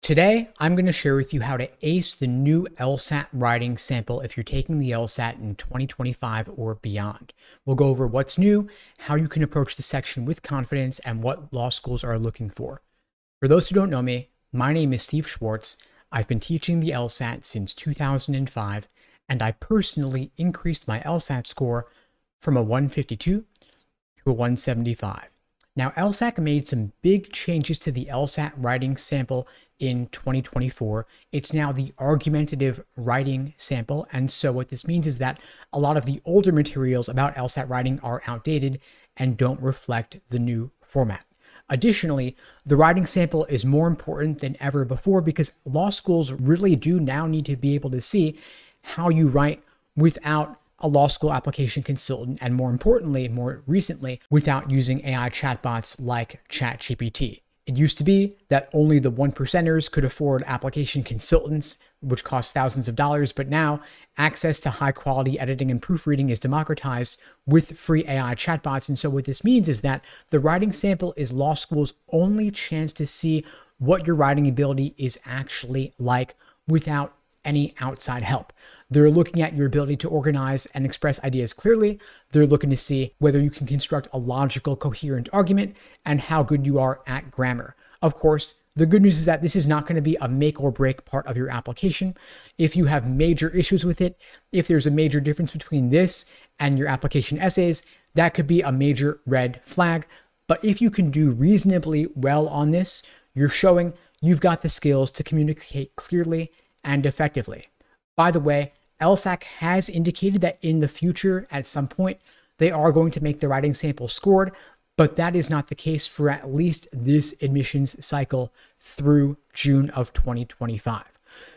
Today, I'm going to share with you how to ace the new LSAT writing sample if you're taking the LSAT in 2025 or beyond. We'll go over what's new, how you can approach the section with confidence, and what law schools are looking for. For those who don't know me, my name is Steve Schwartz. I've been teaching the LSAT since 2005, and I personally increased my LSAT score from a 152 to a 175. Now, LSAT made some big changes to the LSAT writing sample in 2024. It's now the argumentative writing sample. And so what this means is that a lot of the older materials about LSAT writing are outdated and don't reflect the new format. Additionally, the writing sample is more important than ever before because law schools really do now need to be able to see how you write without a law school application consultant, and more importantly, more recently, without using AI chatbots like ChatGPT. It used to be that only the 1%ers could afford application consultants, which cost thousands of dollars, but now access to high quality editing and proofreading is democratized with free AI chatbots. And so what this means is that the writing sample is law school's only chance to see what your writing ability is actually like without any outside help. They're looking at your ability to organize and express ideas clearly. They're looking to see whether you can construct a logical, coherent argument and how good you are at grammar. Of course, the good news is that this is not going to be a make or break part of your application. If you have major issues with it, if there's a major difference between this and your application essays, that could be a major red flag. But if you can do reasonably well on this, you're showing you've got the skills to communicate clearly and effectively. By the way, LSAC has indicated that in the future, at some point, they are going to make the writing sample scored, but that is not the case for at least this admissions cycle through June of 2025.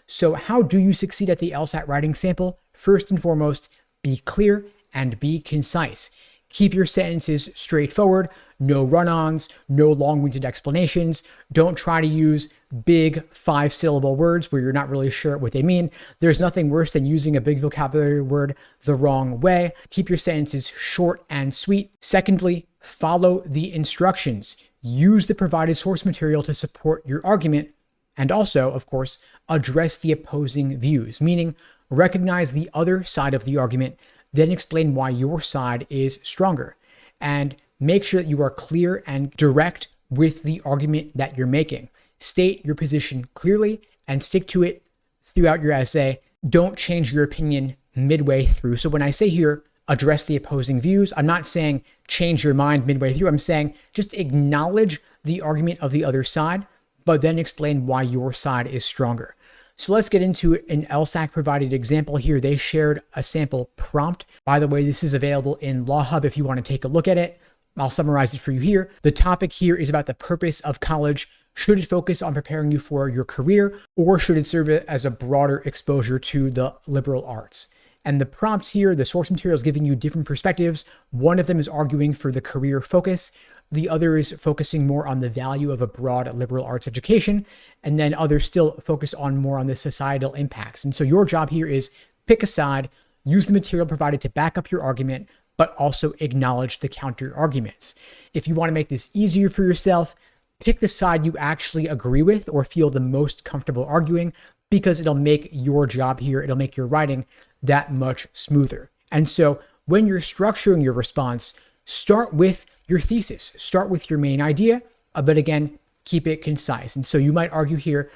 So how do you succeed at the LSAT writing sample? First and foremost, be clear and be concise. Keep your sentences straightforward, no run-ons, no long-winded explanations. Don't try to use big 5-syllable words where you're not really sure what they mean. There's nothing worse than using a big vocabulary word the wrong way. Keep your sentences short and sweet. Secondly, follow the instructions. Use the provided source material to support your argument. And also, of course, address the opposing views, meaning recognize the other side of the argument, then explain why your side is stronger. And make sure that you are clear and direct with the argument that you're making. State your position clearly and stick to it throughout your essay. Don't change your opinion midway through. So when I say here, address the opposing views, I'm not saying change your mind midway through. I'm saying just acknowledge the argument of the other side, but then explain why your side is stronger. So let's get into an LSAC provided example here. They shared a sample prompt. By the way, this is available in Law Hub if you want to take a look at it. I'll summarize it for you here. The topic here is about the purpose of college. Should it focus on preparing you for your career, or should it serve as a broader exposure to the liberal arts? And the prompts here, the source material is giving you different perspectives. One of them is arguing for the career focus. The other is focusing more on the value of a broad liberal arts education. And then others still focus on more on the societal impacts. And so your job here is pick a side, use the material provided to back up your argument, but also acknowledge the counter arguments. If you want to make this easier for yourself, pick the side you actually agree with or feel the most comfortable arguing, because it'll make your job here, it'll make your writing that much smoother. And so when you're structuring your response, start with your thesis, start with your main idea, but again, keep it concise. And so you might argue here,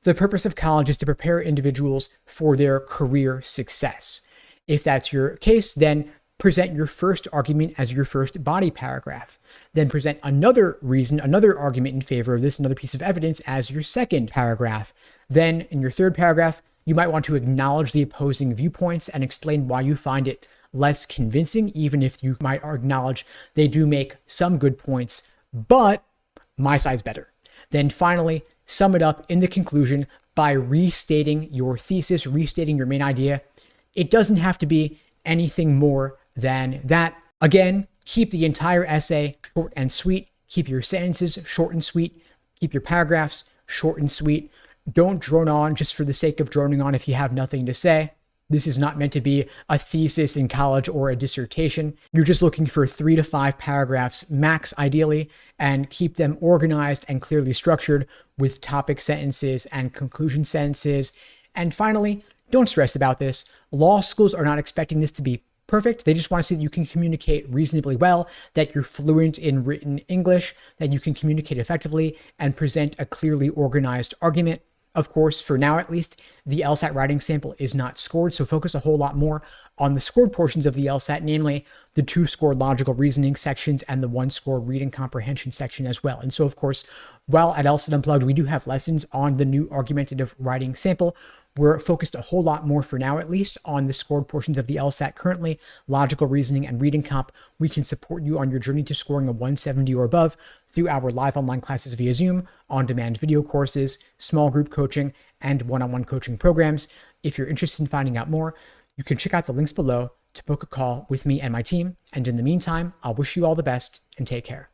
the purpose of college is to prepare individuals for their career success. If that's your case, then present your first argument as your first body paragraph. Then present another reason, another argument in favor of this, another piece of evidence as your second paragraph. Then in your third paragraph, you might want to acknowledge the opposing viewpoints and explain why you find it less convincing, even if you might acknowledge they do make some good points, but my side's better. Then finally, sum it up in the conclusion by restating your thesis, restating your main idea. It doesn't have to be anything more than that. Again, keep the entire essay short and sweet. Keep your sentences short and sweet. Keep your paragraphs short and sweet. Don't drone on just for the sake of droning on if you have nothing to say. This is not meant to be a thesis in college or a dissertation. You're just looking for 3 to 5 paragraphs max, ideally, and keep them organized and clearly structured with topic sentences and conclusion sentences. And finally, don't stress about this. Law schools are not expecting this to be perfect. They just want to see that you can communicate reasonably well, that you're fluent in written English, that you can communicate effectively and present a clearly organized argument. Of course, for now at least, the LSAT writing sample is not scored, so focus a whole lot more on the scored portions of the LSAT, namely the 2 scored logical reasoning sections and the 1 scored reading comprehension section as well. And so, of course, while at LSAT Unplugged, we do have lessons on the new argumentative writing sample, we're focused a whole lot more, for now at least, on the scored portions of the LSAT currently, logical reasoning and reading comp. We can support you on your journey to scoring a 170 or above through our live online classes via Zoom, on-demand video courses, small group coaching, and one-on-one coaching programs. If you're interested in finding out more, you can check out the links below to book a call with me and my team. And in the meantime, I'll wish you all the best and take care.